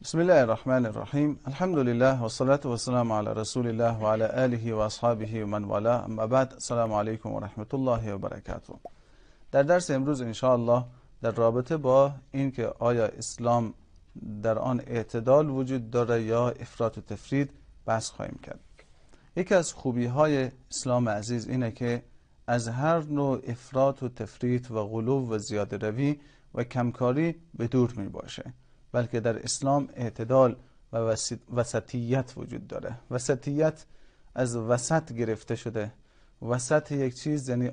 بسم الله الرحمن الرحیم. الحمد لله و الصلاة و السلام علی رسول الله و علی آله و اصحابه و من والاه. اما بعد، السلام علیکم و رحمت الله و برکاته. در درس امروز ان شاء الله در رابطه با این که آیا اسلام در آن اعتدال وجود داره یا افراط و تفرید بحث خواهیم کرد. یکی از خوبی های اسلام عزیز اینه که از هر نوع افراط و تفرید و غلو و زیاده روی و کمکاری به دور می باشه، بلکه در اسلام اعتدال و وسطیت وجود داره. وسطیت از وسط گرفته شده. وسط یک چیز یعنی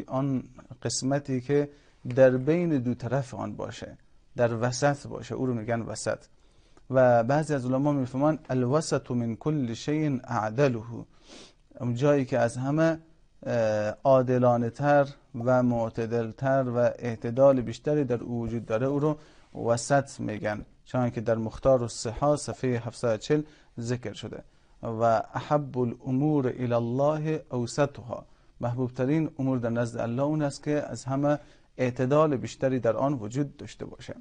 آن قسمتی که در بین دو طرف آن باشه، در وسط باشه، او رو میگن وسط. و بعضی از علما میفهمن الوسط من کل شیء اعدله، اون جایی که از همه عادلانه تر و معتدل تر و اعتدال بیشتری در او وجود داره، او رو وسط میگن، چون که در مختار الصحاح صفحه 740 ذکر شده. و احب الامور الی الله اوسطها، محبوب ترین امور در نزد الله اون است که از همه اعتدال بیشتری در آن وجود داشته باشه.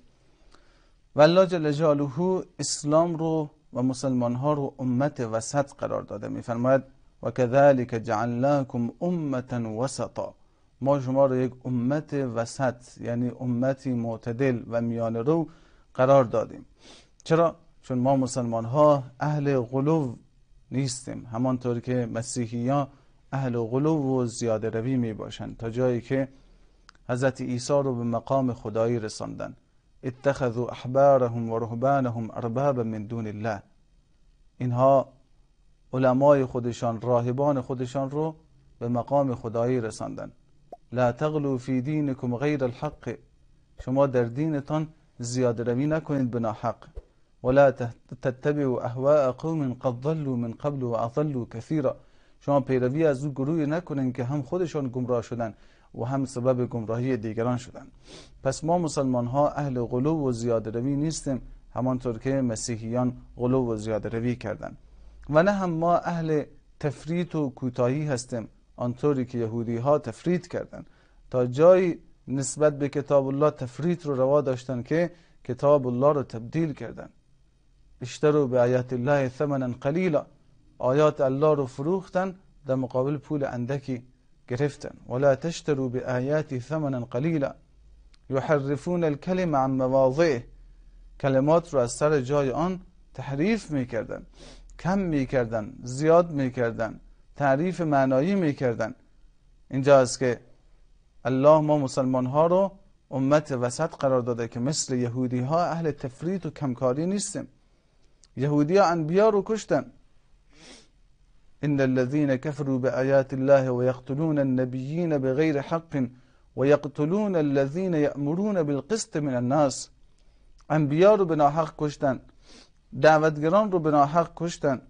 و الله جل جلاله اسلام رو و مسلمان ها رو امت وسط قرار داده. میفرماید و کذالک جعلناکم امه وسطا، ما شما رو یک امت وسط یعنی امتی معتدل و میانه رو قرار دادیم. چرا؟ چون ما مسلمان ها اهل غلو نیستیم، همانطور که مسیحیان اهل غلو و زیاده روی می باشند، تا جایی که حضرت عیسی رو به مقام خدایی رساندن. اتخذوا احبارهم و رهبانهم اربابا من دون الله، اینها علمای خودشان، راهبان خودشان رو به مقام خدایی رساندن. لا تغلو فی دینکم غیر الحق، شما در دینتان زیاده روی نکنید به ناحق. ولا تتبعوا اهواء قوم قد ضلوا من قبل و اضلوا كثيرا، شما پیروی از او گروهی نکنید که هم خودشان گمراه شدن و هم سبب گمراهی دیگران شدن. پس ما مسلمان ها اهل غلو و زیاده روی نیستیم، همانطور که مسیحیان غلو و زیاده روی کردن. و نه هم ما اهل تفریط و کوتاهی هستیم، آنطوری که یهودی ها تفریط کردن، تا جایی نسبت به کتاب الله تفریط رو روا داشتن که کتاب الله رو تبدیل کردن. اشتروا به آیات الله ثمنا قلیلا، آیات الله رو فروختن، در مقابل پول اندکی گرفتن. ولا تشتروا به آیاتی ثمنا قلیلا یحرفون الکلم عن مواضعه، کلمات رو از سر جای آن تحریف میکردن، کم میکردن، زیاد میکردن، تعریف معنایی میکردن. اینجا است که الله ما مسلمان ها رو امت وسط قرار داده که مثل یهودی ها اهل تفریط و کمکاری نیستیم. یهودی ها انبیا رو کشتن. ان الذين كفروا بآيات الله ويقتلون النبيين بغير حق ويقتلون الذين يأمرون بالقسط من الناس، انبیا رو به ناحق کشتن، دعوتگران رو به ناحق کشتن.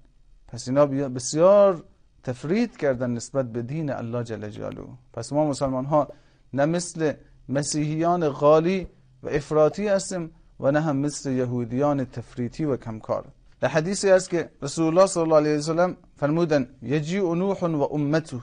پس اینا بسیار تفرید کردن نسبت به دین الله جل جلاله. پس ما مسلمان ها نه مثل مسیحیان غالی و افراطی هستیم و نه هم مثل یهودیان تفریطی و کمکار. در حدیثی است که رسول الله صلی الله علیه و سلم فرمودن یجیء نوح و امته،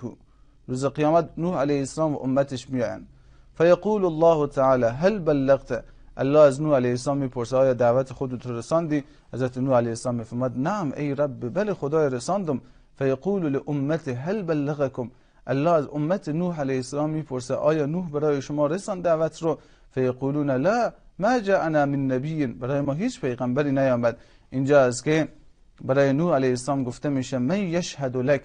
روز قیامت نوح علیه السلام و امتش میآیند. فیقول الله تعالی هل بلغت، الله از نوح علیه السلام میپرسه آیا دعوت خودت رو رساندی؟ حضرت نوح علیه السلام میفرماد نعم ای رب، بله خدای رساندم. فیقول لامته هل بلغکم، الله از امت نوح علیه السلام میپرسه آیا نوح برای شما رساند دعوت رو؟ فیقولون لا ما جاءنا من نبی، برای ما هیچ پیغمبری نیامد. اینجا است که برای نوح علیه السلام گفته میشه من یشهد لک،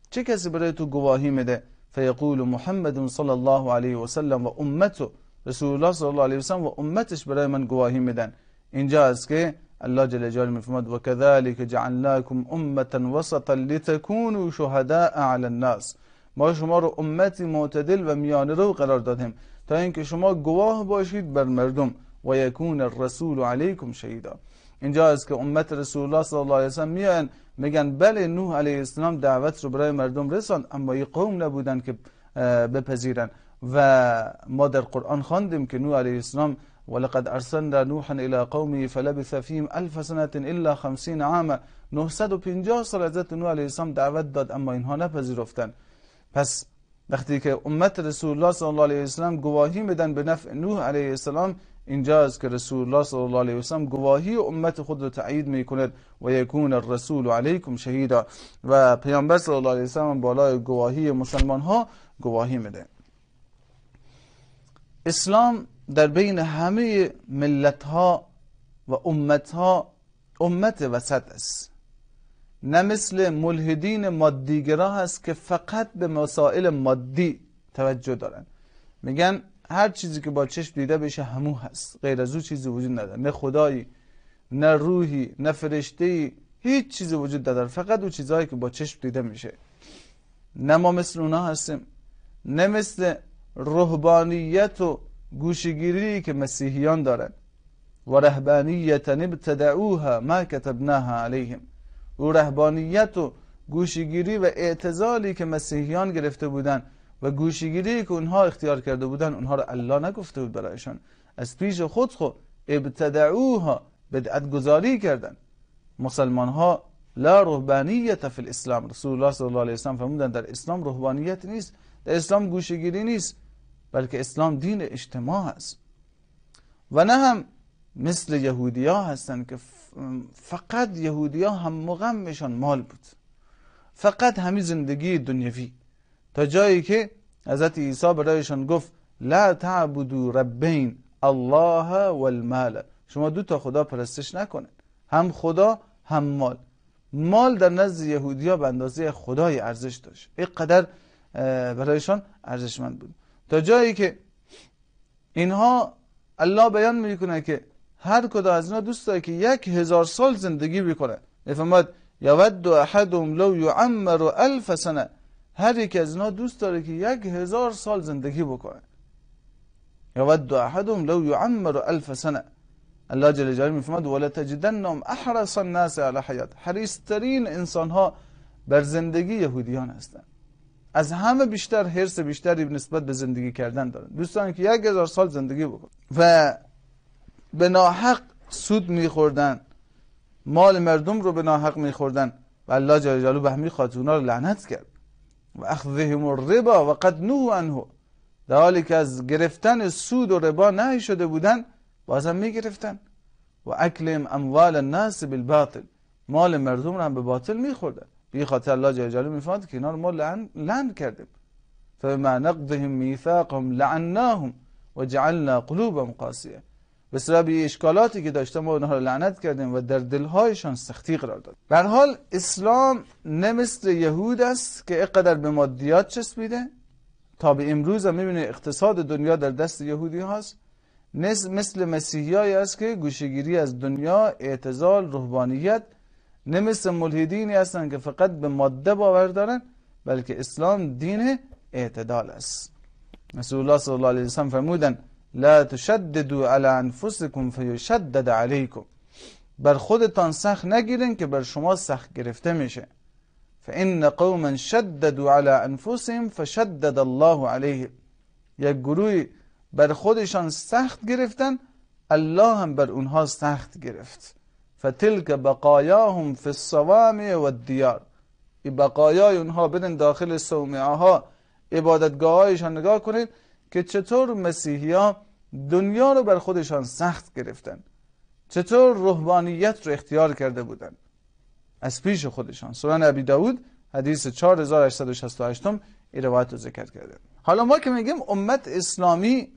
چه کسی برای تو گواهی میده؟ فیقول محمد صلی الله علیه و سلم و امته، رسول الله صلی الله علیه و سلم و امتش برای من گواهی میدن. اینجا است که الله جل جلاله میفرماد و کذالک جعلناکم امه وسطا لتکونوا شهداء علی الناس، ما شما رو امتی معتدل و میانه رو قرار دادیم تا اینکه شما گواه باشید بر مردم و یکون الرسول علیکم شهیدا. اینجا است که امت رسول الله صلی الله علیه و سلم میان میگن بله نوح علیه السلام دعوت رو برای مردم رساند، اما یه قوم نبودن که بپذیرن. و ما در قرآن خواندیم که نوح علیه السلام ولقد ارسلنا نوحا الى قومه فلبث فيهم 1000 سنه الا 50 عاما، 950 سال حضرت نوح علیه السلام دعوت داد اما اینها نپذیرفتن. پس وقتی که امت رسول الله صلی الله علیه و سلم گواهی میدن به نفع نوح علیه السلام، اینجا است که رسول الله صلی الله علیه و سلم گواهی امت خود را تایید میکند و یکون الرسول علیکم شهیدا و پیامبر صلی الله علیه و سلم بالای گواهی مسلمان ها گواهی میده. اسلام در بین همه ملت ها و امت ها امت وسط است، نه مثل ملحدین مادیگرا هست که فقط به مسائل مادی توجه دارن، میگن هر چیزی که با چشم دیده بشه همون هست، غیر از او چیزی وجود نداره، نه خدایی نه روحی نه فرشته‌ای، هیچ چیزی وجود نداره، فقط اون چیزهایی که با چشم دیده میشه. نه ما مثل اونا هستیم، نه مثل رهبانیت و گوشگیری که مسیحیان دارن. و رهبانیت ابتدعوها ما کتبناها علیهم، و رهبانیت و گوشگیری و اعتزالی که مسیحیان گرفته بودن و گوشگیری که اونها اختیار کرده بودن، اونها رو الله نگفته بود برایشان، از پیش خود ابتدعوها بدعت گذاری کردن. مسلمان ها لا رهبانیت فی الاسلام، رسول الله صلی الله علیه و سلم فرمودن در اسلام رهبانیت نیست، در اسلام گوشگیری نیست، بلکه اسلام دین اجتماع است. و نه هم مثل یهودی ها هستن که فقط یهودی ها هم مغمشان مال بود، فقط همین زندگی دنیوی، تا جایی که حضرت عیسی برایشان گفت لا تعبدوا ربین الله والمال، شما دو تا خدا پرستش نکنید، هم خدا هم مال. مال در نزد یهودی ها به اندازه خدای ارزش داشت، اینقدر برایشان ارزشمند بود، تا جایی که اینها الله بیان میکنه که هر کدام از اینا دوست داره که 1000 سال زندگی بکنه. میفرماد یود احدهم لو یعمر 1000 سنه، هر یک از اینا دوست داره که 1000 سال زندگی بکنه. یود احدهم لو یعمر 1000 سنه. الله جل جلاله میفرماد ولا تجدنهم احرص الناس علی حیات، حریص‌ترین انسان ها بر زندگی یهودیان هستند، از همه بیشتر حرص بیشتری نسبت به زندگی کردن دارن، دوستان که 1000 سال زندگی بکنن و به ناحق سود میخوردن، مال مردم رو به ناحق میخوردن و الله جل جلاله به همین خاطر اونا رو لعنت کرد. و اخذهم الربا و قد نهوا عنه، در حالی که از گرفتن سود و ربا نهی شده بودن بازم میگرفتن. و اکلهم اموال الناس بالباطل، مال مردم رو هم به باطل میخوردن. به خاطر الله جل جلاله میفرماد که اینا رو ما لعن کردیم. فبما نقضهم میثاقهم لعناهم و جعلنا قلوبهم قاسیه، به سبب اشکالاتی که داشته ما اونها رو لعنت کردیم و در دلهایشان سختی قرار داد. به هر حال اسلام نه مثل یهود است که اینقدر به مادیات چسبیده، تا به امروز هم میبینه اقتصاد دنیا در دست یهودی هاست، نه مثل مسیحیایی است که گوشه‌گیری از دنیا، اعتزال، رهبانیت، نه مثل ملحدینی هستن که فقط به ماده باور دارن، بلکه اسلام دین اعتدال است. رسول الله صلی الله علیه و سلم فرمودن لا تشددوا علی انفسکم فیشدد علیکم، بر خودتان سخت نگیرین که بر شما سخت گرفته میشه. فان قوما شددوا علی انفسهم فشدد الله علیهم، یک گروهی بر خودشان سخت گرفتن، الله هم بر اونها سخت گرفت. فتلک بقایاهم فی الصوامع والدیار، این بقایای اونها بدن داخل صومعه ها، عبادتگاه هایشان نگاه کنید که چطور مسیحی ها دنیا رو بر خودشان سخت گرفتن، چطور رهبانیت رو اختیار کرده بودن از پیش خودشان. سنن ابی داود حدیث 4868 این روایت رو ذکر کرده. حالا ما که میگیم امت اسلامی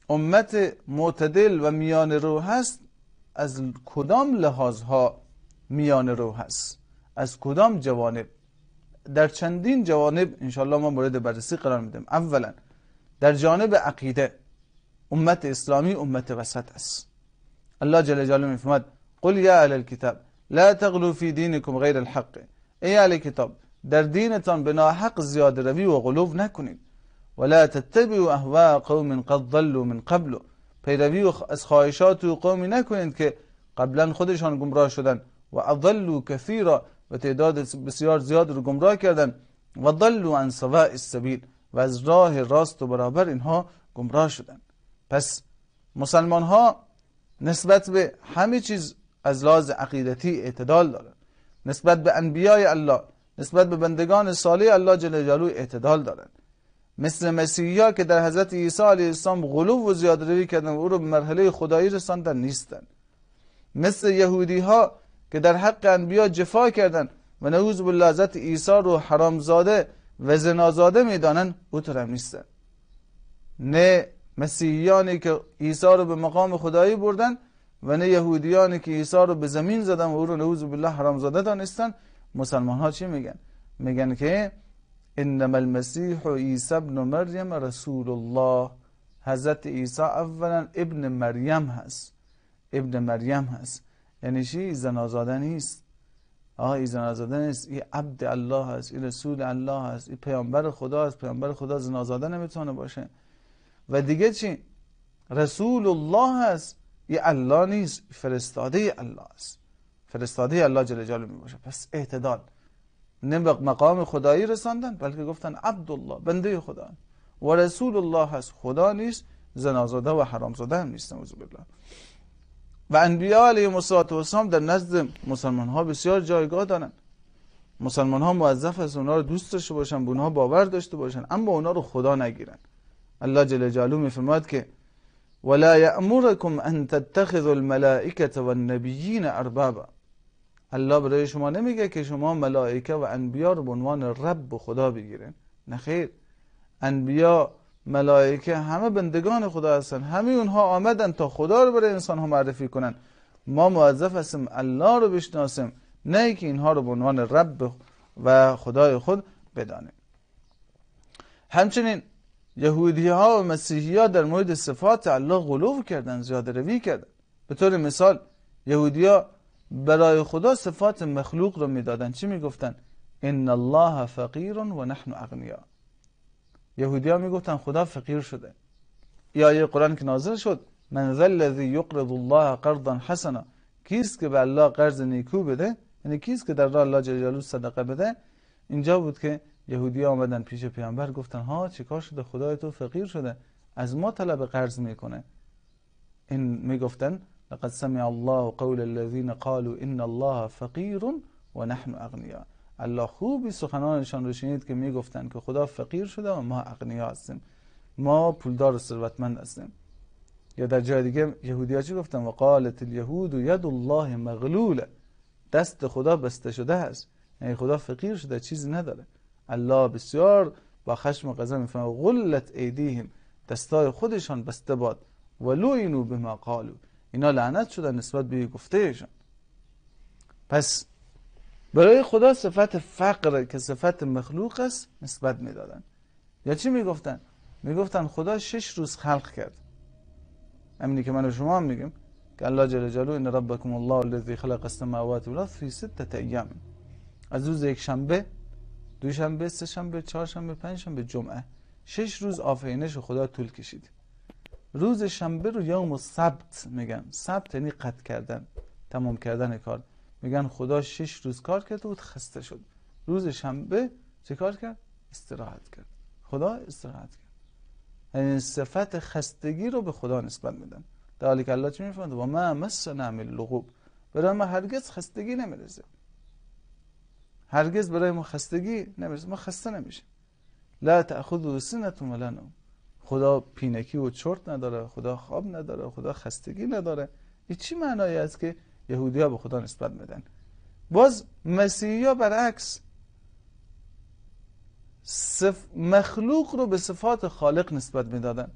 امت معتدل و میان رو هست، از کدام لحاظها میان رو هست؟ از کدام جوانب؟ در چندین جوانب انشاءالله ما مورد بررسی قرار میدیم. اولا در جانب عقیده امت اسلامی امت وسط است. الله جل جلاله میفرماد قل یا اهل الكتاب لا تغلوا فی دینکم غیر الحق، ای اهل کتاب در دینتان به ناحق زیاده روی و غلو نکنید. ولا تتبعوا اهواء قوم قد ضلوا من قبل، پیروی از خواهشات و قومی نکنید که قبلا خودشان گمراه شدن. و اضلوا کثیرا، و تعداد بسیار زیاد رو گمراه کردن. و ضلوا عن سواء السبیل، و از راه راست و برابر اینها گمراه شدن. پس مسلمان ها نسبت به همه چیز از لحاظ عقیدتی اعتدال دارن، نسبت به انبیای الله، نسبت به بندگان صالح الله جل جلاله اعتدال دارن. مثل مسیحی‌ها که در حضرت عیسی علیه السلام غلو و زیاده‌روی کردن و او رو به مرحله خدایی رساندن نیستن. مثل یهودی‌ها که در حق انبیا جفا کردن و نعوذ بالله حضرت عیسی رو حرامزاده و زنازاده میدانن، اونطور هم نیستن. نه مسیحیانی که عیسی رو به مقام خدایی بردن و نه یهودیانی که عیسی رو به زمین زدن و او رو نعوذ بالله حرامزاده دانستن. مسلمان ها چی میگن؟ میگن که انما المسیح عیسی ابن مریم رسول الله. حضرت عیسی اولا ابن مریم هست. ابن مریم هست یعنی چی؟ زنازاده نیست. این زنازاده نیست، این عبد الله هست، این رسول الله هست، این پیامبر خدا هست. پیامبر خدا زنازاده نمیتونه باشه. و دیگه چی؟ رسول الله هست، این الله نیست، فرستاده الله است. فرستاده الله جل جلاله می باشه. پس اعتدال، نه به مقام خدایی رساندن بلکه گفتن عبدالله، بنده خدا، و رسول الله هست، خدا نیست، زنازاده و حرامزاده هم نیست نعوذ بالله. و انبیاء علیهم السلام در نزد مسلمان ها بسیار جایگاه دارن. مسلمان ها موظف است اونا رو دوست داشته باشن، به اونها باور داشته باشن، اما اونا رو خدا نگیرن. الله جل جلاله میفرماید که ولا یأمرکم ان تتخذوا الملائکه والنبیین اربابا. الله برای شما نمیگه که شما ملائکه و انبیا رو به عنوان رب و خدا بگیرین. نه خیر، انبیا ملائکه همه بندگان خدا هستن، همه اونها آمدن تا خدا رو برای انسان ها معرفی کنن. ما موظف هستیم الله رو بشناسیم، نه که اینها رو به عنوان رب و خدای خود بدانیم. همچنین یهودی ها و مسیحی ها در مورد صفات الله غلو کردن، زیاده روی کردن. به طور مثال یهودی ها برای خدا صفات مخلوق رو میدادن. چی میگفتن؟ ان الله فقیر و نحن اغنیا. یهودی ها میگفتن خدا فقیر شده. یا آیه قرآن که نازل شد من ذا الذی یقرض الله قرضا حسنا، کیست که به الله قرض نیکو بده، یعنی کیست که در راه الله جل جلاله صدقه بده. اینجا بود که یهودی ها آمدن پیش پیامبر گفتن ها چیکار شده خدای تو فقیر شده، از ما طلب قرض میکنه. این میگفتن لقد سمع الله قول الذين قالوا ان الله فقیر و نحن اغنیا. الله خوبی سخنانشان رو شنید که میگفتن که خدا فقیر شده و ما اغنیا هستیم، ما پولدار و ثروتمند هستیم. یا در جای دیگه یهودی‌ها چی گفتن؟ و قالت اليهود ید الله مغلوله، دست خدا بسته شده است، یعنی خدا فقیر شده، چیزی نداره. الله بسیار با خشم و غضب میفرماید غلت ایدیهم، دستای خودشان بسته باد، ولعنوا بما قالوا، اینا لعنت شدن نسبت به گفتهشان. پس برای خدا صفت فقر که صفت مخلوق است نسبت میدادن. یا چی میگفتن؟ میگفتن خدا 6 روز خلق کرد. همینی که من و شما هم میگیم که الله جل جلاله ان ربکم الله الذی خلق السماوات والارض فی 6 ایام، از روز یک شنبه، دوشنبه، سه شنبه، چهارشنبه، پنجشنبه، جمعه، 6 روز آفرینش خدا طول کشید. روز شنبه رو یوم السبت میگن. سبت یعنی قطع کردن، تمام کردن کار. میگن خدا 6 روز کار کرد و خسته شد. روز شنبه چه کار کرد؟ استراحت کرد. خدا استراحت کرد. یعنی صفت خستگی رو به خدا نسبت میدن. در حالی که الله چی میفرماید؟ و ما مسنا من اللغوب، برای ما هرگز خستگی نمیرسه. هرگز برای ما خستگی نمیرسه، ما خسته نمیشیم. لا تأخذه سنة ولا نوم، خدا پینکی و چرت نداره، خدا خواب نداره، خدا خستگی نداره. این چی معنایی است که یهودی ها به خدا نسبت میدن؟ باز مسیحی ها برعکس مخلوق رو به صفات خالق نسبت میدادن،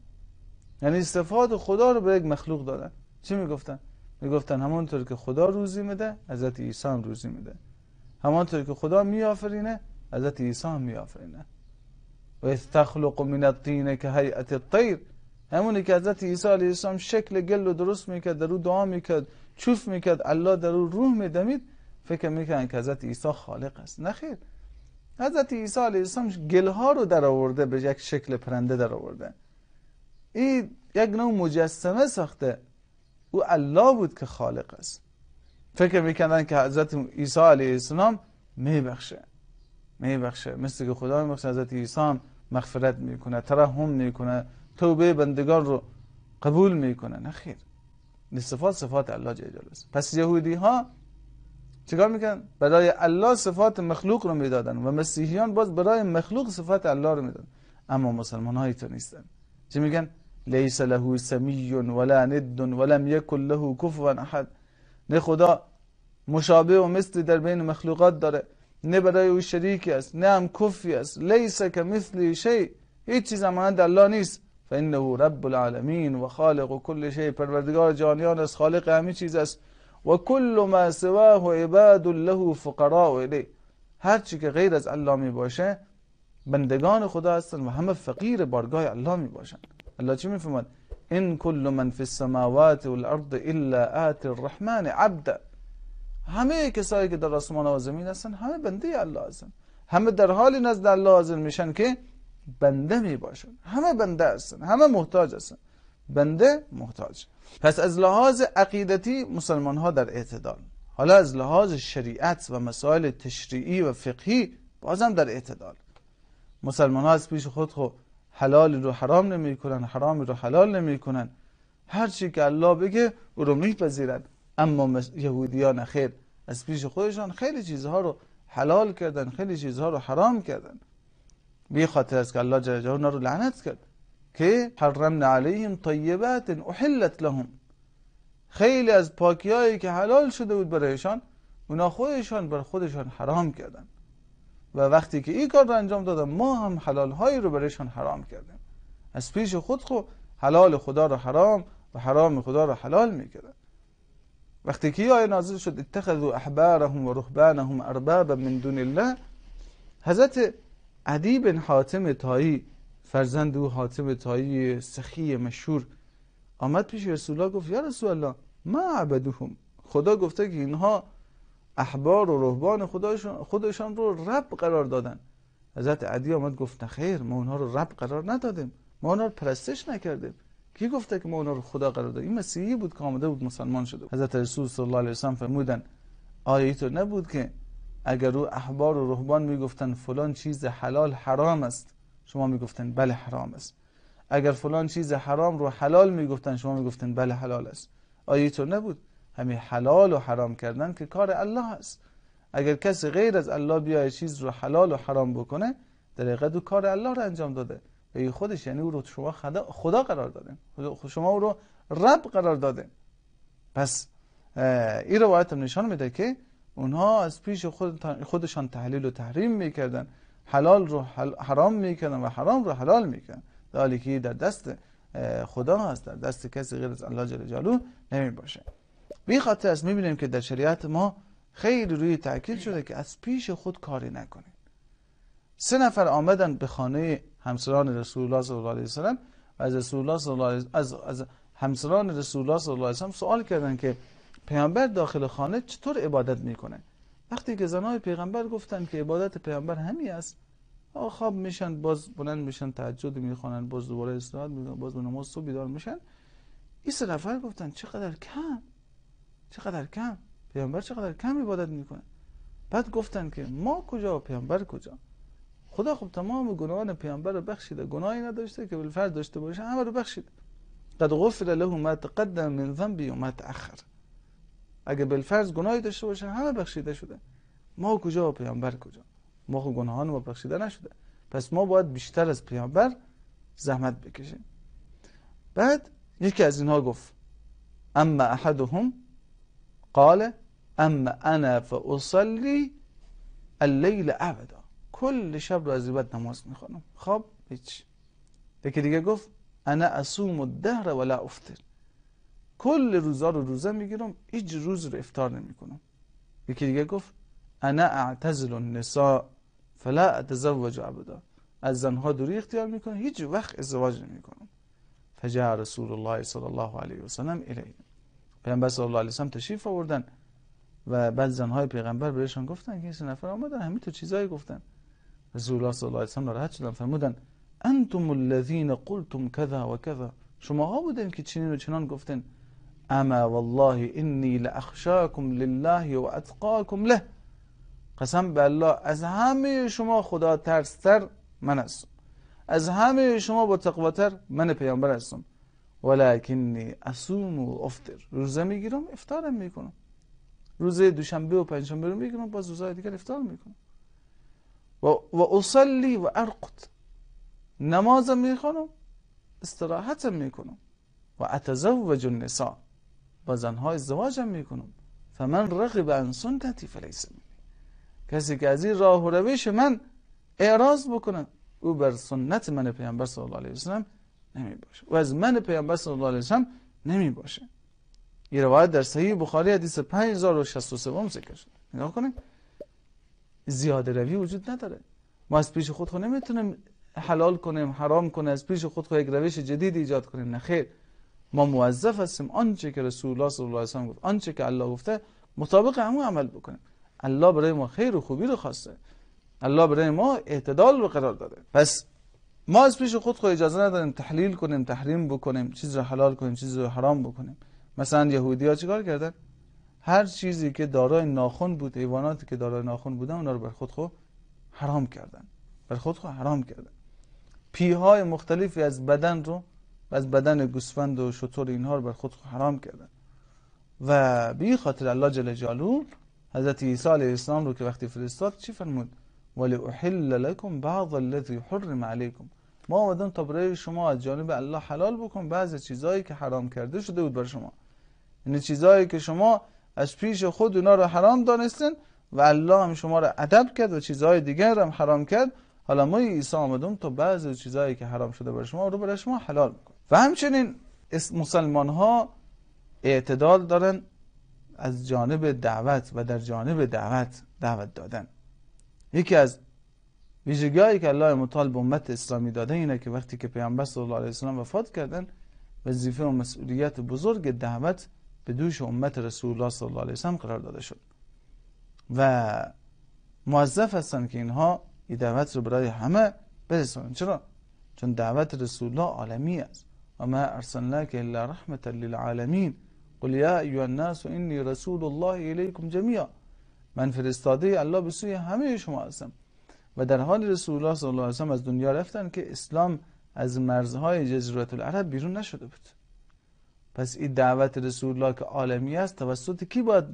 یعنی صفات خدا رو به یک مخلوق دادن. چی میگفتن؟ میگفتن همونطور که خدا روزی میده حضرت عیسی هم روزی میده، همونطور که خدا میآفرینه حضرت عیسی هم میآفرینه. و استخلق من الطین که هیئت الطیر، همونی که حضرت عیسی علیه السلام شکل گل رو درست میکرد، در رو دعا میکرد، چوف میکرد، الله در رو روح میدمید، فکر میکنن که حضرت عیسی خالق است. نه خیر، حضرت عیسی علیه السلام گلها رو در آورده، به یک شکل پرنده در آورده. این یک نوع مجسمه ساخته، او الله بود که خالق است. فکر میکنن که حضرت عیسی علیه السلام میبخشه، مثل که خدا میبخشه، حضرت عیسی هم مغفرت میکنه، ترحم میکنه، توبه بندگان رو قبول میکنه. نه خیر، این صفات الله جل جلاله است. پس یهودی ها چیکار میکنن؟ برای الله صفات مخلوق رو میدادن و مسیحیان باز برای مخلوق صفات الله رو میدادن. اما مسلمان ها اینطور نیستن. چی میگن؟ لیس له سمی ولا ند ولم یکن له کفوا احد. نه خدا مشابه و مثلی در بین مخلوقات داره، نه برای او شریکی است، نه هم کفی است. لیس کمثله شیء، هیچ چیز مانند الله نیست. فانه رب العالمین و خالق کل شیء، پروردگار جهانیان است، خالق همه چیز است. و کل ما سواه عباد له فقراء الیه، هر چی که غیر از الله می باشه بندگان خدا هستن و همه فقیر بارگاه الله می باشن. الله چی می فرماد؟ ان کل من فی السماوات والارض الا آتی الرحمن عبدا. همه کسایی که در آسمان و زمین هستن همه بنده الله هستن، همه در حالی نزد الله حاضر میشن که بنده می باشن. همه بنده هستن، همه محتاج هستن، بنده محتاج. پس از لحاظ عقیدتی مسلمان ها در اعتدال. حالا از لحاظ شریعت و مسائل تشریعی و فقهی بازم در اعتدال. مسلمان ها از پیش خود حلال رو حرام نمی کنن، حرام رو حلال نمی کنن. هر چی که الله بگه او رو میپذیرن. اما یهودیان خیر، از پیش خودشان خیلی چیزها رو حلال کردن، خیلی چیزها رو حرام کردن. به خاطر است که الله جل جلاله اونا رو لعنت کرد که حرمنا علیهم طیبات احلت لهم. خیلی از پاکیایی که حلال شده بود برایشان اونا خودشان بر خودشان حرام کردن. و وقتی که این کار رو انجام دادن ما هم حلال هایی رو برایشان حرام کردیم. از پیش خود حلال خدا رو حرام و حرام خدا رو حلال میکردن. وقتی که آیه نازل شد اتخذوا احبارهم و رهبانهم اربابا من دون الله، حضرت عدی بن حاتم طایی، فرزند او حاتم طایی سخی مشهور، آمد پیش رسول الله گفت یا رسول الله ما عبدوهم، خدا گفته که اینها احبار و رهبان خودشان رو رب قرار دادن. حضرت عدی آمد گفت نه خیر، ما اونها رو رب قرار ندادیم، ما اونها رو پرستش نکردیم. کی گفته که ما اونها رو خدا قرار دادیم؟ این مسیحی بود که آمده بود مسلمان شده. حضرت رسول صلی الله علیه و سلم فرمودن آیه تو نبود که اگر او احبار و رهبان میگفتن فلان چیز حلال حرام است، شما میگفتن بله حرام است. اگر فلان چیز حرام رو حلال میگفتن، شما میگفتن بله حلال است. آیه تو نبود؟ همین حلال و حرام کردن که کار الله است. اگر کسی غیر از الله بیای چیز رو حلال و حرام بکنه، در حقیقت او کار الله رو انجام داده و این خودش یعنی او رو شما خدا قرار دادن، شما او رو رب قرار دادن. پس این روایت هم نشان میده که اونها از پیش خودشان تحلیل و تحریم میکردن، حلال رو حرام میکردن و حرام رو حلال میکردن، در حالی که در دست خدا هست، در دست کسی غیر از الله جل جلاله نمی باشه. به این خاطر است میبینیم که در شریعت ما خیلی روی تاکید شده که از پیش خود کاری نکنید. 3 نفر آمدن به خانه همسران رسول الله صلی الله علیه وسلم و از رسول الله صلی الله علیه از همسران رسول الله صلی الله علیه وسلم سوال کردن که پیامبر داخل خانه چطور عبادت میکنه. وقتی که زنای پیغمبر گفتن که عبادت پیامبر همین است، خواب میشن، باز بلند میشن، تهجد میخونن، باز دوباره استراحت میکنن، باز به نماز صبح بیدار میشن. این 3 نفر گفتن چقدر کم، پیامبر چقدر کم عبادت میکنه. بعد گفتن که ما کجا و پیامبر کجا؟ خدا خب تمام گناهان پیامبر رو بخشیده، گناهی نداشته که بالفرض داشته باشه، همه رو بخشیده. قد غفر له ما تقدم من ذنبی و ما تأخر. اگه بالفرض گناهی داشته باشه همه بخشیده شده. ما کجا و پیامبر کجا؟ ما خب گناهان ما بخشیده نشده، پس ما باید بیشتر از پیامبر زحمت بکشیم. بعد یکی از اینها گفت اما احدهم قال اما انا فاصلی الليل ابدا، کل شب رو از بعد نماز میخونم، خواب هیچ. یکی دیگه گفت انا اصوم الدهر ولا افطر، کل روزا رو روزه میگیرم، هیچ روز رو افطار نمیکنم. یکی دیگه گفت انا اعتزل النساء فلا اتزوج ابدا، از زنها دوری اختیار میکنم، هیچ وقت ازدواج نمیکنم. فجاء رسول الله صلی الله علیه و سلم الیه، پیامبر صلی الله علیه و سلم تشریف آوردن و بعد زنهای پیغمبر بهشون گفتن که این 3 نفر آمدن همین تو چیزایی گفتن. رسول الله صلی الله علیه و سلم ناراحت شدن، فرمودن انتم الذين قلتم كذا و كذا، شماها بودین که چنین و چنان گفتن. اما والله انی لاخشاکم لله و اتقاکم له، قسم به الله از همه شما خدا ترستر من هستم، از همه شما با تقواتر من پیامبر هستم. ولکنی اصوم و افطر، روزه میگیرم افطارم میکنم، روزه دوشنبه و پنجشنبه رو میگیرم، باز روزهای دیگر افطار میکنم. و اصلی و ارقد، نمازم میخونم، استراحتم میکنم، و اتزوج النساء، با زنها ازدواجم میکنم. فمن رغب عن سنتی فلیس منی، کسی که از این راه و روش من اعراض بکنه او بر سنت من پیامبر صلی الله علیه و سلم نمی باشه و از من پیامبر صلی الله علیه و سلم نمی باشه. این روایت در صحیح بخاری حدیث 5063 ذکر شده. نگاه کنید، زیاده روی وجود نداره. ما از پیش خود نمیتونیم حلال کنیم، حرام کنیم، از پیش خود یک روش جدید ایجاد کنیم. نه خیر، ما موظف هستیم آنچه که رسول الله صلی الله علیه و سلم گفت، آنچه که الله گفته مطابق همون عمل بکنیم. الله برای ما خیر و خوبی رو خواسته، الله برای ما اعتدال رو قرار داده. پس ما از پیش خود اجازه نداریم تحلیل کنیم، تحریم بکنیم، چیز رو حلال کنیم، چیز رو حرام بکنیم. مثلا یهودی‌ها چیکار کردن؟ هر چیزی که دارای ناخن بود، حیواناتی که دارای ناخن بودن، اونا رو بر خود حرام کردن، بر خود حرام کردن. پیهای مختلفی از بدن رو، از بدن گوسفند و شتر اینها رو بر خود حرام کردن. و به این خاطر الله جل جلاله حضرت عیسی علیه السلام رو که وقتی فرستاد چی فرمود؟ ولأحل لكم بعض الذی حرم علیکم، ما آمدیم تا برای شما از جانب الله حلال بکنم بعضی چیزایی که حرام کرده شده بود بر شما. یعنی چیزایی که شما از پیش خود اونا رو حرام دانستین و الله هم شما رو ادب کرد و چیزهای دیگر هم حرام کرد. حالا ما عیسی آمدیم تا بعضی چیزایی که حرام شده بر شما رو برای شما حلال بکنیم. و همچنین مسلمان ها اعتدال دارن از جانب دعوت و در جانب دعوت دادن. یکی از ویژگی‌هایی که الله متعال به امت اسلامی داده اینه که وقتی که پیامبر صلی الله علیه و سلم وفات کردن، وظیفه و مسئولیت بزرگ دعوت به دوش امت رسول الله صلی الله علیه و سلم قرار داده شد و موظف هستن که اینها این دعوت رو برای همه برسونن. چرا؟ چون دعوت رسول الله عالمی است. و ما ارسلناک الا رحمة للعالمین قل یا ایها الناس انی رسول الله الیکم جمیعا، من فرستاده الله به سوی همه شما هستم. و در حال رسول الله صلی الله علیه و سلم از دنیا رفتن که اسلام از مرزهای جزیره العرب بیرون نشده بود. پس این دعوت رسول الله که عالمی است توسط کی باید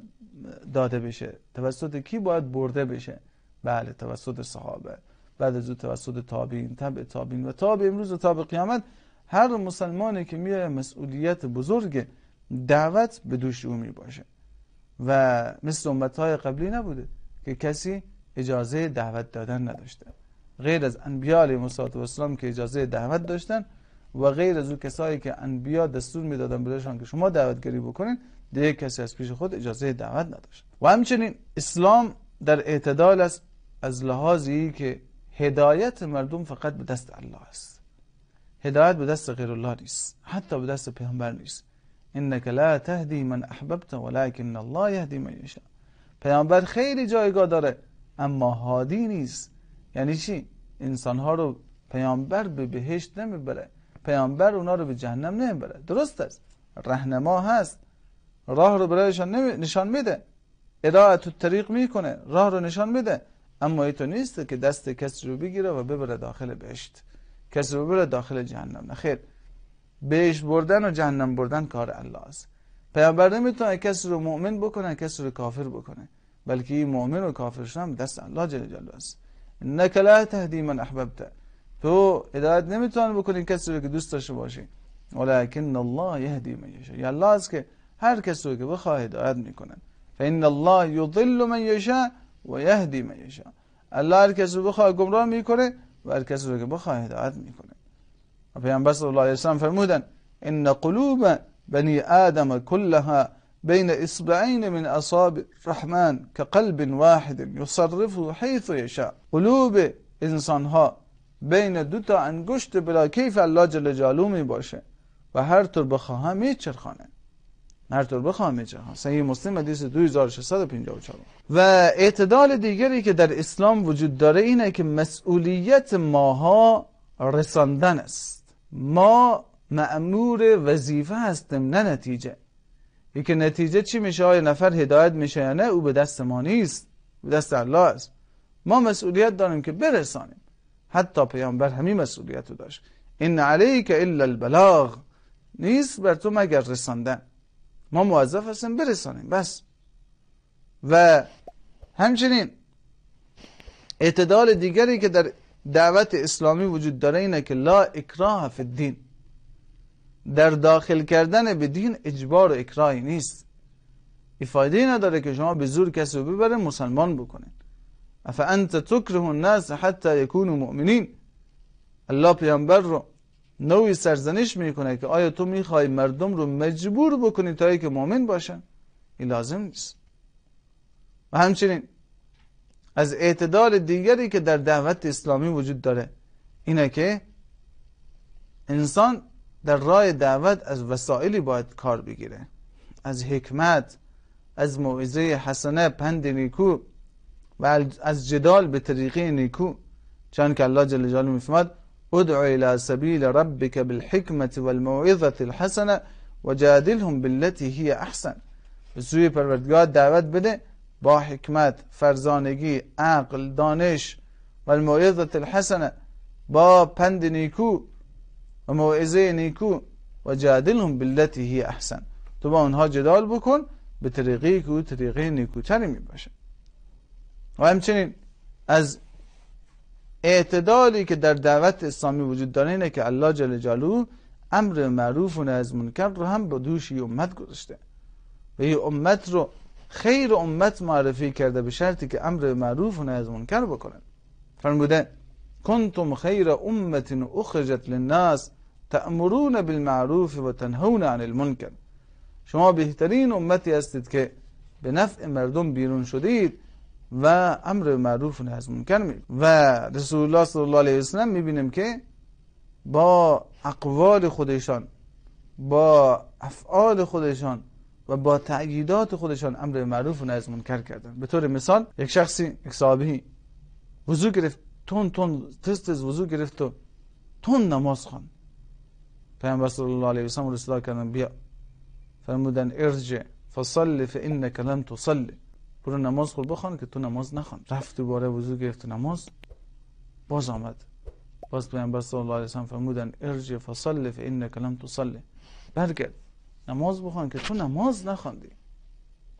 داده بشه؟ توسط کی باید برده بشه؟ بله، توسط صحابه، بعد از او توسط تابعین، تبع تابعین و تا به امروز و تا به قیامت. هر مسلمانی که میره مسئولیت بزرگ دعوت به دوش او می باشه و مثل امتهای قبلی نبوده که کسی اجازه دعوت دادن نداشته، غیر از انبیاء علیهم السلام که اجازه دعوت داشتن و غیر از اون کسایی که انبیا دستور میدادن بهشون که شما دعوتگری بکنین، دیگه کسی از پیش خود اجازه دعوت نداشت. و همچنین اسلام در اعتدال است از لحاظی که هدایت مردم فقط به دست الله است، هدایت به دست غیر الله نیست، حتی به دست پیامبر نیست. انک لا تهدی من احببت ولکن الله یهدی من یشاء. پیامبر خیلی جایگاه داره اما هادی نیست. یعنی چی؟ انسانها رو پیامبر به بهشت نمیبره، پیامبر اونا رو به جهنم نمیبره. درست است، راهنما هست، راه رو برایشان نشان میده، ارائه الطریق میکنه، راه رو نشان میده، اما این تو نیست که دست کسی رو بگیره و ببره داخل بهشت، کسی رو ببره داخل جهنم. نه خیر، بهشت بردن و جهنم بردن کار الله است. پیامبر نمیتونه کسی رو مؤمن بکنه، کسی رو کافر بکنه، بلکه این مؤمن و کافر شدن دست الله جل جلاله است. انک لا تهدی من احببت، تو هدایت نمیتونی بکنی کسی رو که دوست داشته باشی، ولکن الله یهدی من یشاء. یا الله است که هر کسی رو که بخواد هدایت میکنه. فان الله یضل من یشاء و یهدی من یشاء. الله هر کسی رو بخواد گمراه میکنه و هر کسی رو که بخواد هدایت میکنه. و پیامبر صلی الله علیه و سلم فرمودن ان قلوب بنی آدم كلها بین اصبعین من اصابع الرحمن كقلب واحد یصرفه حیث یشاء. قلوب انسان ها بین دو تا انگشت بلا کیف الله جل جلاله می باشه و هر طور بخواه میچرخانه، هر طور بخواه میچرخانه. صحیح مسلم حدیث 2654. و اعتدال دیگری که در اسلام وجود داره اینه که مسئولیت ماها رساندن است. ما مأمور وظیفه هستیم نه نتیجه. یکی نتیجه چی میشه؟ آیا نفر هدایت میشه یا نه؟ او به دست ما نیست، به دست الله است. ما مسئولیت داریم که برسانیم. حتی پیامبر همین مسئولیت رو داشت. ان علیک الا البلاغ، نیست بر تو مگر رساندن. ما موظف هستیم برسانیم بس. و همچنین اعتدال دیگری که در دعوت اسلامی وجود داره اینه که لا اکراه فی الدین، در داخل کردن به دین اجبار و اکراهی نیست. فایده نداره که شما به زور کسی رو ببره مسلمان بکنین. افانت تکره الناس حتی یکونوا مؤمنین. الله پیامبر رو نوعی سرزنش میکنه که آیا تو میخوای مردم رو مجبور بکنی تا که مؤمن باشن؟ این لازم نیست. و همچنین از اعتدال دیگری که در دعوت اسلامی وجود داره اینه که انسان در راه دعوت از وسایلی باید کار بگیره، از حکمت، از موعظه حسنه، پند نیکو و از جدال به طریقه نیکو، چون که الله جل جلاله میفرماد ادعو الى سبیل ربک بالحکمة والموعظة الحسنه وجادلهم بالتي هی احسن. به سوی پروردگار دعوت بده با حکمت، فرزانگی، عقل، دانش و الموعظة الحسنه، با پند نیکو و موعظه نیکو و جادلهم بالتي هی احسن. تو با اونها جدال بکن به طریقی که طریقه نیکوتری می باشه. و همچنین از اعتدالی که در دعوت اسلامی وجود داره اینه که الله جل جلاله امر معروف و نهی از منکر رو هم به دوش امت گذاشته و این امت رو خیر امت معرفی کرده به شرطی که امر معروف و نهی از منکر بکنن. فرموده کنتم خیر امت اخرجت للناس تأمرون بالمعروف و تنهون عن المنکر. شما بهترین امتی هستید که به نفع مردم بیرون شدید و امر معروف و نهی از منکر می‌کنید. و رسول الله صلی الله علیه و سلم می‌بینیم که با اقوال خودشان، با افعال خودشان و با تأکیدات خودشان امر معروف و نهی از منکر کردن. به طور مثال یک شخصی، یک صحابی وضو گرفت، تون تست وضو گرفت و تون نماز خواند. پیامبر صلی الله علیه و سلم رسول کردن بیا، فرمودن ارجع فصلی فانک لم تصلی، برو نماز خود بخوان که تو نماز نخوان. رفت دوباره وضو گرفت نماز، باز آمد، باز پیامبر صلی الله علیه و سلم فرمودن ارجع فصلی فانک لم تصلی، برگرد نماز بخوان که تو نماز نخواندی.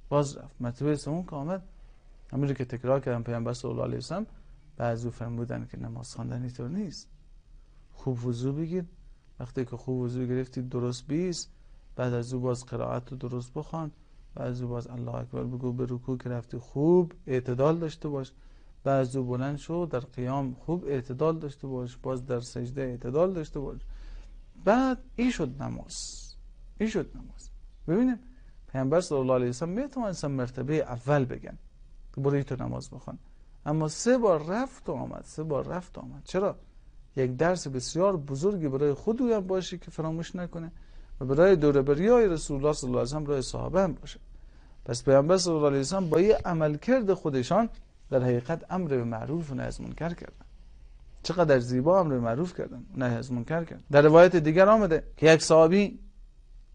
باز رفت، مرتبه سوم که آمد، همین که تکرار کردن پیامبر صلی الله علیه و سلم بعضی فرمودن که نماز خواندن اینطور نیست، خوب وضو بگیر، وقتی که خوب وضو گرفتی درست بیست، بعد از او باز قرائت رو درست بخوان، بعد از او باز الله اکبر بگو، به رکوع که رفتی خوب اعتدال داشته باش، بعد از او بلند شو در قیام خوب اعتدال داشته باش، باز در سجده اعتدال داشته باش. بعد این شد نماز، این شد نماز. ببینیم پیامبر صلی الله علیه و سلم میتونستن مرتبه اول بگن که برو تو نماز بخوان، اما 3 بار رفت و آمد، 3 بار رفت و آمد. چرا؟ یک درس بسیار بزرگی برای خود او باشه که فراموش نکنه و برای دوربریای رسول الله صلی الله علیه و سلم، برای صحابه هم باشه. پس پیامبر صلی الله علیه و سلم با یه عملکرد خودشان در حقیقت امر به معروف و نهی از منکر کردن. چقدر زیبا امر به معروف کردن، نهی از منکر کردن. در روایت دیگر آمده که یک صحابی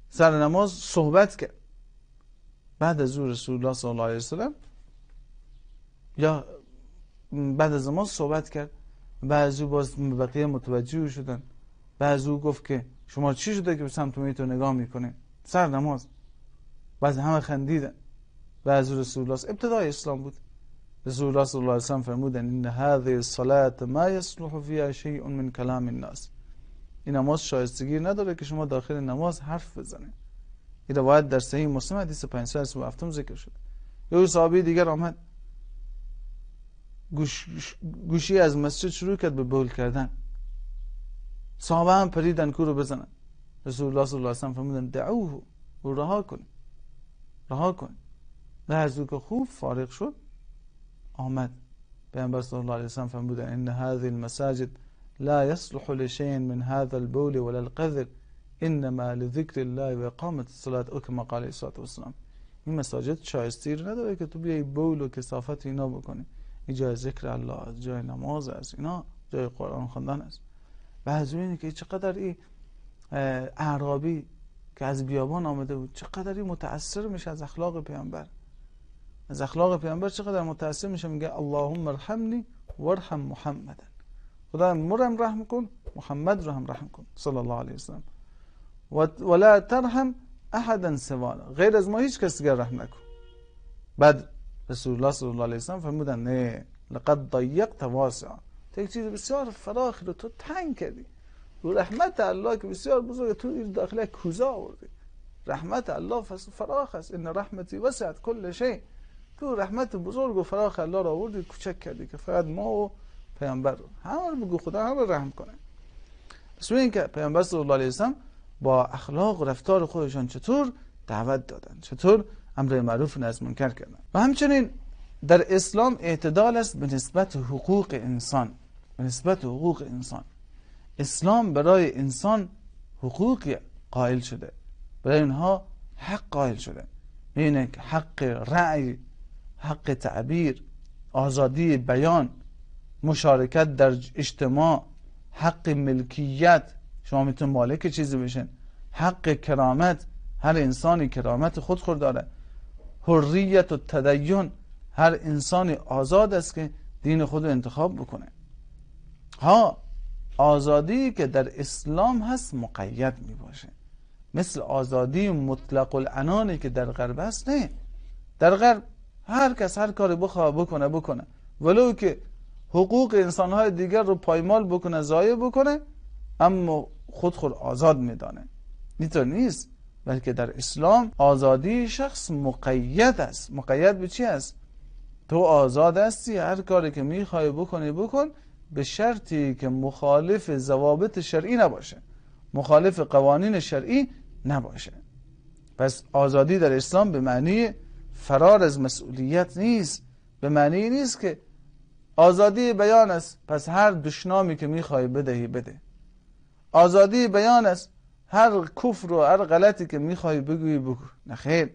سر نماز صحبت کرد، بعد از رسول الله صلی الله علیه و سلم یا بعد از نماز صحبت کرد، بعضی باز بقیه متوجه شدن، بعضی گفت که شما چی شده که به سمت تو نگاه میکنه سر نماز؟ بعضی همه خندیدن. بعضی رسول الله ابتدای اسلام بود، رسول الله صلی الله علیه و سلم فرمودن ان هذه الصلاه ما يصلح فيها شيء من كلام الناس. این نماز شایستگی نداره که شما داخل نماز حرف بزنید. این روایت در صحیح مسلم حدیث 537 ذکر شده. یه صحابی دیگر آمد، گوشی از مسجد شروع کرد به بول کردن، صحابه هم پریدن کو رو بزنن. رسول الله صلی الله علیه و سلم فرمودن دعوه، او رها کن، رها کن. از او که خوب فارغ شد آمد، پیامبر صلی الله علیه و سلم فرمودن ان هذه المساجد لا يصلح لشيء من هذا البول ولا القذر انما لذكر الله و اقامت الصلاه، او کما قال علیه السلام. این مساجد شایسته نداره که تو بیای بول و کثافت اینا بکنی. این جای ذکر الله است، جای نماز است، اینا جای قرآن خواندن است. بعضی اینه که چقدر این اعرابی که از بیابان آمده بود چقدر این متأثر میشه از اخلاق پیامبر، از اخلاق پیامبر چقدر متأثر میشه، میگه اللهم ارحمنی وارحم محمدا، خدا مرم رحم کن، محمد رو هم رحم کن صلی الله علیه وسلم، ولا ترحم احدا سوانا، غیر از ما هیچ کس دیگر رحم نکن. بعد رسول الله صلی الله علیه وسلم فرمودن نه لقد ضیقت واسعا، تو یک چیز بسیار فراخی رو تو تنگ کردی. و رحمت الله که بسیار بزرگه تو این داخل کوزه آوردی. رحمت الله فراخ است. ان رحمتی وسعت کل شیء. تو رحمت بزرگ و فراخ الله رو آوردی کوچک کردی که فقط ما و پیامبر رو همه رو بگو خدا همه رحم کنه. پس این که پیامبر صلی الله علیه و سلم با اخلاق و رفتار خودشان چطور دعوت دادن، چطور امر معروف و نهی از منکر کردن. و همچنین در اسلام اعتدال است به نسبت حقوق انسان، به نسبت حقوق انسان. اسلام برای انسان حقوقی قائل شده، برای اینها حق قائل شده. می‌بینه که حق رأی، حق تعبیر، آزادی بیان، مشارکت در اجتماع، حق ملکیت، شما میتون مالک چیزی بشین، حق کرامت، هر انسانی کرامت خود داره، حریت و تدین، هر انسانی آزاد است که دین خود رو انتخاب بکنه. آزادی که در اسلام هست مقید می باشه، مثل آزادی مطلق العنانی که در غرب هست نه. در غرب هر کس هر کاری بخواه بکنه ولو که حقوق انسانهای دیگر رو پایمال بکنه، ضایع بکنه، اما خود آزاد میدانه. اینطور نیست، بلکه در اسلام آزادی شخص مقید است. مقید به چی است؟ تو آزاد هستی، هر کاری که میخوای بکن، به شرطی که مخالف ضوابط شرعی نباشه، مخالف قوانین شرعی نباشه. پس آزادی در اسلام به معنی فرار از مسئولیت نیست، به معنی نیست که آزادی بیان است پس هر دشنامی که میخوای بدهی بده. آزادی بیان است هر کفر و هر غلطی که میخوای بگویی بگو. نه خیر،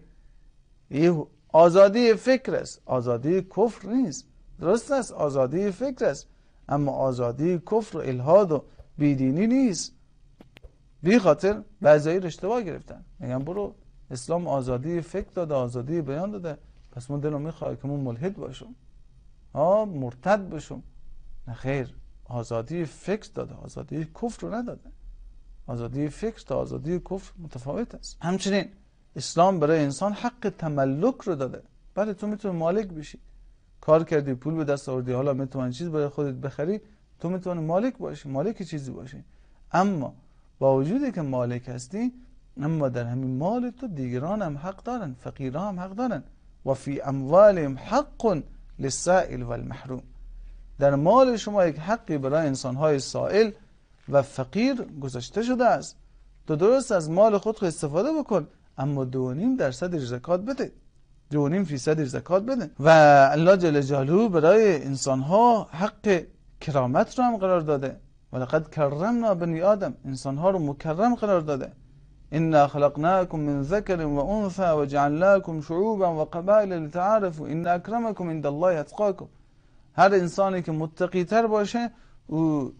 این آزادی فکر است، آزادی کفر نیست. درست است آزادی فکر است، اما آزادی کفر و الحاد و بیدینی نیست. بی خاطر بعضی اشتباه گرفتن، میگن برو اسلام آزادی فکر داده، آزادی بیان داده، پس من دلم میخواد که من ملحد باشم، مرتد باشم. نه خیر، آزادی فکر داده، آزادی کفر رو نداده. آزادی فکر تا آزادی کفر متفاوت است. همچنین اسلام برای انسان حق تملک رو داده. بله تو میتونی مالک بشی، کار کردی پول به دست آوردی، حالا میتونی چیز برای خودت بخری، تو میتونی مالک باشی، مالک چیزی باشی. اما با وجودی که مالک هستی، اما در همین مال تو دیگران هم حق دارن، فقیران هم حق دارن. و فی اموالهم حق للسائل والمحروم. در مال شما یک حقی برای انسانهای سائل و فقیر گذاشته شده است. تو درست از مال خود استفاده بکن، اما 2.5% زکات بده، 2.5% زکات بده. و الله جل جلاله برای انسانها حق کرامت رو هم قرار داده. ولقد کرمنا بنی آدم، انسانها رو مکرم قرار داده. انا خلقناكم من ذکر و انثى وجعلناكم شعوبا و قبائل لتعارفوا ان اکرمکم عند الله اتقاکم. هر انسانی که متقی تر باشه او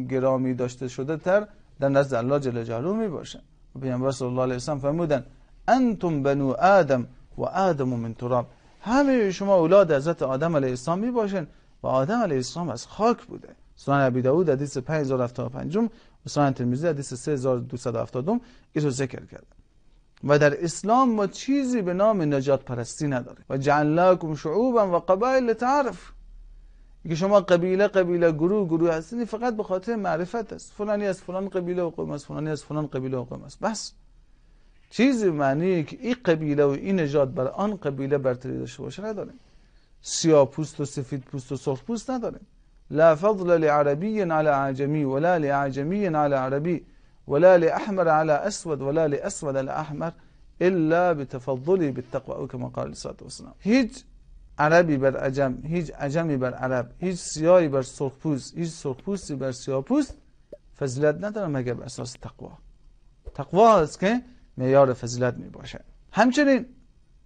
گرامی داشته شده تر در نزد الله جل جلاله می باشه. و پیامبر صلی الله علیه و سلم فرمودن انتم بنو آدم و آدم من تراب. همه شما اولاد حضرت آدم علیه السلام می باشین و آدم علیه السلام از خاک بوده. سنن ابی داود حدیث 5075 و سنن ترمذی حدیث 3270 این رو ذکر کرده. و در اسلام ما چیزی به نام نجات پرستی نداره. و جعلناکم شعوبا و قبایل لتعارف. که شما قبیله گروه هستین فقط به خاطر معرفت است. فلانی از فلان قبیله و قوم است، فلانی از فلان قبیله و قوم است. بس چیزی معنی که این قبیله و این نژاد بر آن قبیله برتری داشته باشه نداره. سیاه پوست و سفید پوست و سرخ پوست نداره. لا فضل لعربی علی اعجمی ولا لعجمی علی عربی ولا لاحمر علی اسود ولا لاسود علی احمر الا بتفضلی بالتقوى، او کما قال صلی الله علیه و سلم. هیچ عربی بر عجم، هیچ عجمی بر عرب، هیچ سیاهی بر سرخپوست، هیچ سرخپوستی بر سیاه‌پوست فضیلت نداره مگر بر اساس تقوا. تقوا است که معیار فضیلت می باشه. همچنین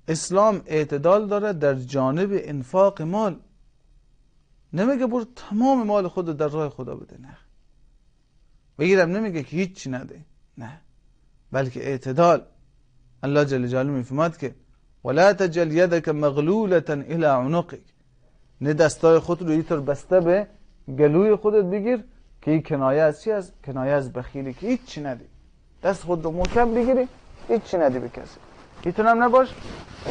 اسلام اعتدال داره در جانب انفاق مال. نمیگه برو تمام مال خود در راه خدا بده، نه. بگیرم نمیگه که هیچ نده، نه. بلکه اعتدال. الله جل جلاله میفرماد که ولا تجعل يدك مغلولة الى عنقك. نه دستای خود رو اینطور بسته به گلوی خودت بگیر که این کنایه از چی است؟ کنایه از بخیلی که هیچ ندی. دست خود رو محکم بگیری، هیچ ندی به کسی. اینطور هم نباش.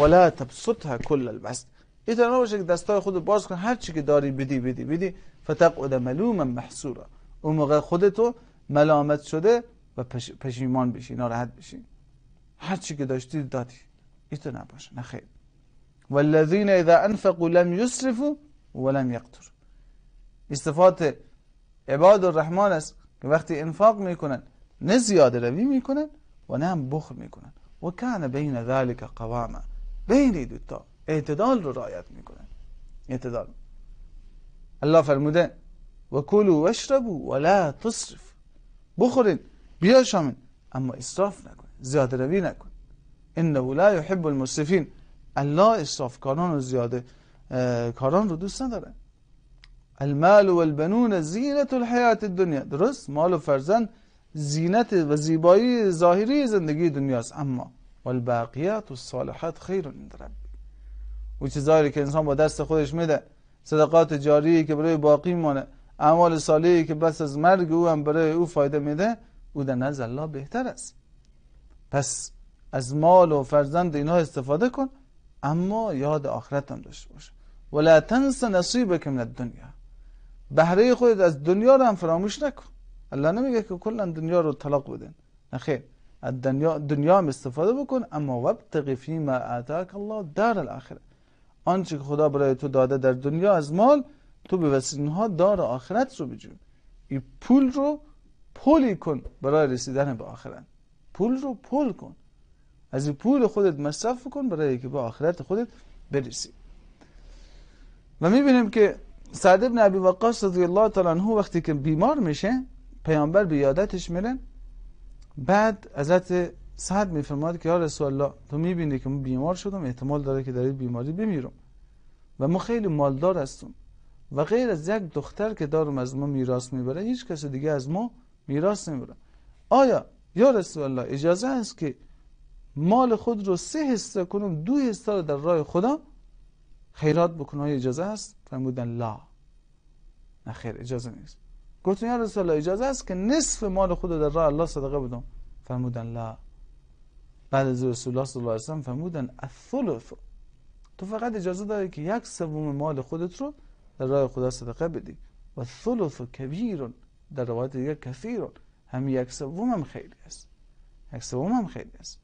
ولا تبسطها كل البسط. اینطور نباشه که دستای خود باز کن، هر چی که داری بدی فتقعد ملوما محسورا، اون موقع خودتو ملامت شده و پشیمان بشی، ناراحت بشی. هر چی که داشتی دادی، اینطور نباشه، نه خیر. والذین اذا انفقوا لم یسرفوا ولم یقتروا. صفات عباد الرحمن است که وقتی انفاق میکنن نه زیاده روی میکنن و نه هم بخل میکنن. و کان بین ذلک قواما، بین دوتا اعتدال رو رعایت میکنن. اعتدال. الله فرموده و کلوا واشربوا ولا تسرف، بخورین بیاشامین اما اسراف نکن، زیاده روی نکن. انه لا يحب المسرفین، الله اسراف کاران و زیاده کاران رو دوست نداره. المال والبنون زینت الحیات الدنیا، درست، مال و فرزند زینت و زیبایی ظاهری زندگی دنیاست، اما والباقیات الصالحات خیر عند ربک. و چیزایی که انسان با دست خودش میده، صدقات جاریه که برای باقی مونه، اعمال صالحی که بس از مرگ او هم برای او فایده میده، او در نزد الله بهتر است. پس از مال و فرزند اینها استفاده کن، اما یاد آخرت هم داشته باش. ولا تنس نصیبک من الدنیا، بهره خودت از دنیا رو هم فراموش نکن. الله نمیگه که کلا دنیا رو طلاق بدین، نه خیر، از دنیا هم استفاده بکن، اما وابتغ فیما آتاک الله دار الاخره، آنچه که خدا برای تو داده در دنیا از مال، تو به وسیله اینها دار آخرت رو بجو. این پول رو پولی کن برای رسیدن به آخرت. پول رو پول کن، از این پول خودت مصرف کن برای که به آخرت خودت برسی. و میبینیم که سعد بن ابی وقاص رضی الله تعالی عنه وقتی که بیمار میشه، پیامبر به عیادتش میرن. بعد حضرت سعد میفرماد که یا رسول الله، تو میبینی که من بیمار شدم، احتمال داره که در این بیماری بمیرم و ما خیلی مالدار هستم و غیر از یک دختر که دارم از ما میراث میبره، هیچ کس دیگه از ما میراث نمیبره. آیا یا رسول الله اجازه است که مال خود رو 3 حصه کنم، 2 حصه رو در راه خدا خیرات بکنم، آیا اجازه است؟ فرمودن لا، نه خیر، اجازه نیست. گفتن یا رسول الله اجازه است که نصف مال خود رو در راه الله صدقه بدم؟ فرمودن لا. بعد از رسول الله صلی الله علیه و سلم فرمودن الثلث، تو فقط اجازه داری که 1/3 مال خودت رو در راه خدا صدقه بدی. و الثلث کبیر، در روایت دیگه کثیر، هم 1/3 هم خیلی است، 1/3 هم خیلی است.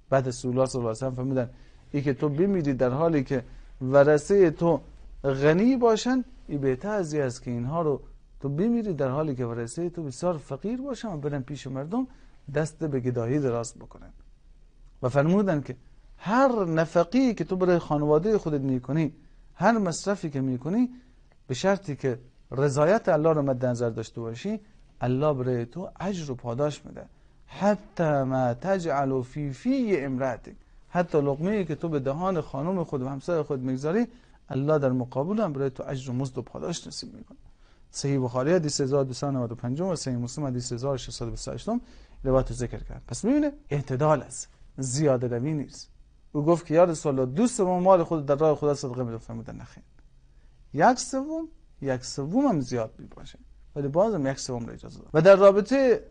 بعد رسول الله صلی الله علیه و سلم فرمودن ای که تو بمیری در حالی که ورثه تو غنی باشن، این بهتر از این است که اینها رو تو بمیری در حالی که ورثه تو بسیار فقیر باشن و برن پیش مردم دست به گدایی دراز بکنن. و فرمودن که هر نفقی که تو برای خانواده خودت میکنی، هر مصرفی که میکنی، به شرطی که رضایت الله رو مد نظر داشته باشی، الله برای تو اجر و پاداش میده. حتی ما تجعل فی امرأتک، حتی لقمه‌ای که تو به دهان خانم خود و همسر خود میگذاری، الله در مقابل هم برای تو اجر و مزد و پاداش نصیب میکنه. صحیح بخاری حدیث 1295 و صحیح مسلم حدیث 1628 روایت ذکر کرد. پس میبینه اعتدال است، زیاده روی نیست. او گفت که یا رسول الله 2/3 مال خود در راه خدا صدقه میده. فرمودن نخیر، 1/3 هم زیاد باشه، ولی بازم 1/3 را اجازه داد. و در رابطه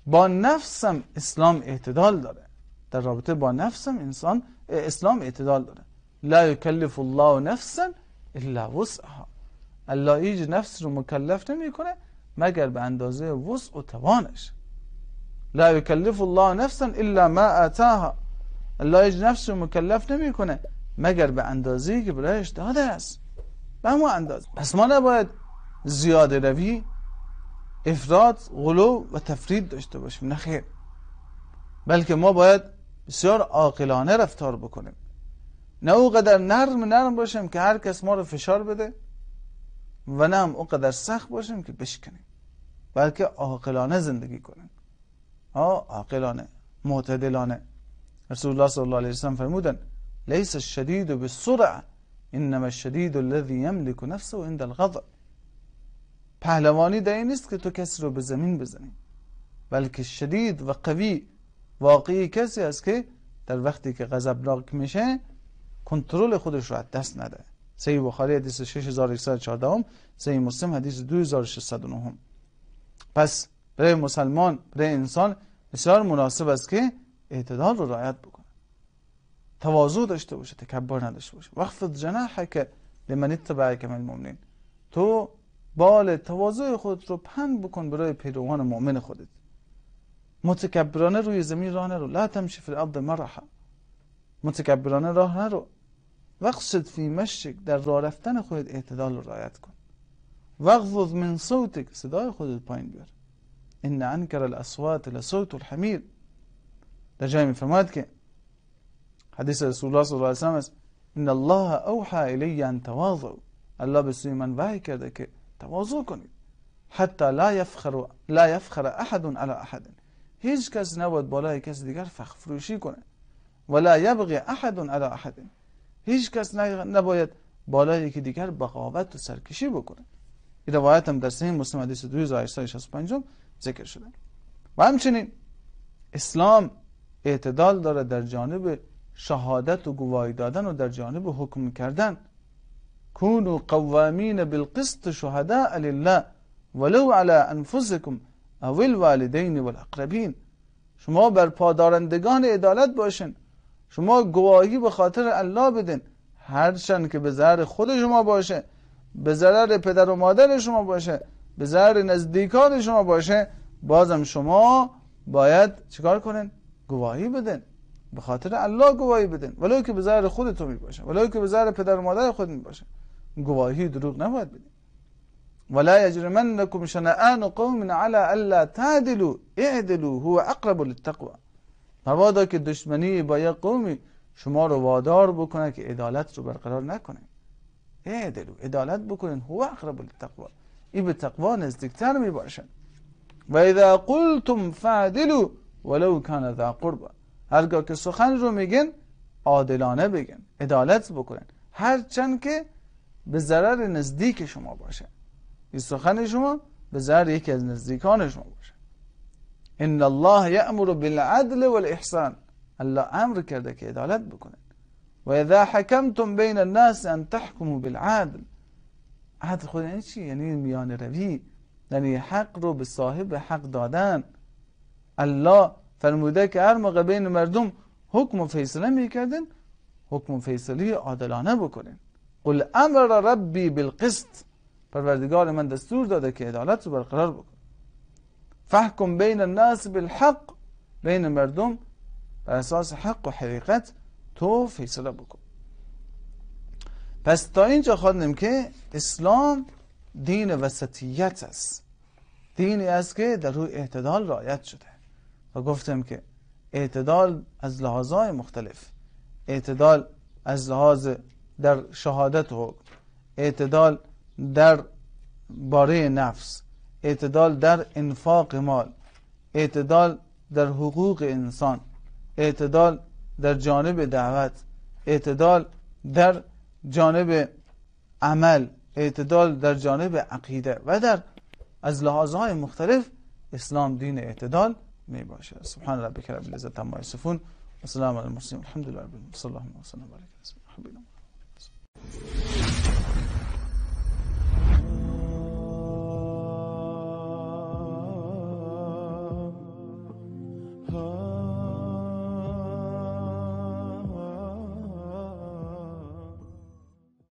با نفس هم اسلام اعتدال داره. در رابطه با نفس هم اسلام اعتدال داره. لا یکلف الله نفسا الا وسعها، الله هیچ نفس رو مکلف نمیکنه مگر به اندازه وسع و توانش. لا یکلف الله نفسا الا ما آتاها، الله هیچ نفس رو مکلف نمیکنه مگر به اندازه‌ای که برایش داده است، به همون اندازه. پس ما نباید زیاده روی، افراط، غلو و تفرید داشته باشیم، نه خیر، بلکه ما باید بسیار عاقلانه رفتار بکنیم، نه اونقدر نرم باشیم که هر کس ما رو فشار بده و نه هم اونقدر سخت باشیم که بشکنیم، بلکه عاقلانه زندگی کنیم، عاقلانه، معتدلانه. رسول الله صلی الله علیه و سلم فرمودن لیس الشدید بالسرعه انما الشدید الذي یملک نفسه عند الغضب. پهلوانی در این نیست که تو کسی رو به زمین بزنی، بلکه شدید و قوی واقعی کسی است که در وقتی که غضبناک میشه کنترل خودش رو از دست نده. صحیح بخاری حدیث 6114، صحیح مسلم حدیث 2609. پس برای مسلمان، برای انسان بسیار مناسب است که اعتدال رو رعایت بکنه. تواضع داشته باشه، تکبر نداشته باشه. واخفض جناحک لمن اتبعک من المؤمنین، تو بال تواضع خود رو پهن بکن برای پیروان مؤمن خودت. متکبرانه روی زمین راه نرو، لا تمشی فی الارض مرحا، متکبرانه راه نرو. واقصد فی مشیک، در راه رفتن خودت اعتدال رو رعایت کن. واغضض من صوتک، صدای خودت پایین بیار. ان انکر الاصوات لصوت الحمیر، در جای میفرماید که حدیث رسول الله صلی الله علیه و سلم است ان الله اوحى الی ان تواضعوا، الله به سوی من وحی کرده که تواضع کنید. حتی لا یفخر احد علی احد، هیچ کس نباید بالای کسی دیگر فخر فروشی کنه. ولا یبغی احد علی احد، هیچ کس نباید بالای یکی دیگر بغاوت و سرکشی بکنه. این روایت هم در صحیح مسلم حدیث 2865 ذکر شده. و همچنین اسلام اعتدال داره در جانب شهادت و گواهی دادن و در جانب حکم کردن. کونوا قوامین بالقسط شهداء لله ولو علی انفسکم او الوالدین والاقربین، شما بر پادارندگان عدالت باشین، شما گواهی به خاطر الله بدین، هرچند که به ضرر خود شما باشه، به ضرر پدر و مادر شما باشه، به ضرر نزدیکان شما باشه، بازم شما باید چیکار کنین؟ گواهی بدین، به خاطر الله گواهی بدین، ولو که به ضرر خودتون می باشه، ولو که به ضرر پدر و مادر خود می باشه، گواهی دروغ نباید بدین. ولا یجرمنکم شنآن قوم علی الا تعدلوا اعدلوا هو اقرب للتقوى، مبادا که دشمنی با یک قومی شما رو وادار بکنه که عدالت رو برقرار نکنه. اعدلوا، عدالت بکنین، هو اقرب للتقوى، این به تقوا نزدیکتر می باشه. و اذا قلتم فعدلوا ولو کان ذا قربى، هرگاه که سخن رو میگن عادلانه بگن، عدالت بکنن، هرچند که به ضرر نزدیک شما باشه، این سخن شما به ضرر یکی از نزدیکان شما باشه. ان الله یأمر بالعدل والاحسان، الله امر کرده که عدالت بکنن. و اذا حکمتم بین الناس ان تحکموا بالعدل، عدل خود یعنی چی؟ یعنی میان روی، یعنی حق رو به صاحب حق دادن. الله فرموده که هر موقع بین مردم حکم و فیصله میکردن، حکم و فیصله عادلانه بکنن. قل امر ربی بالقسط، پروردگار من دستور داده که عدالت رو برقرار بکن. فحکم بین الناس بالحق، بین مردم بر اساس حق و حقیقت تو فیصله بکن. پس تا اینجا خواندیم که اسلام دین وسطیت است، دینی است که در روی اعتدال رعایت شده. و گفتم که اعتدال از لحاظهای مختلف، اعتدال از لحاظ در شهادت و حکم، اعتدال در باره نفس، اعتدال در انفاق مال، اعتدال در حقوق انسان، اعتدال در جانب دعوت، اعتدال در جانب عمل، اعتدال در جانب عقیده و در از لحاظهای مختلف اسلام دین اعتدال می باشه. سبحان ربک رب العزت عما یصفون و سلام علی المرسلین الحمدلله رب العالمین. صلی الله و سلم و بارک علی سیدنا محمد.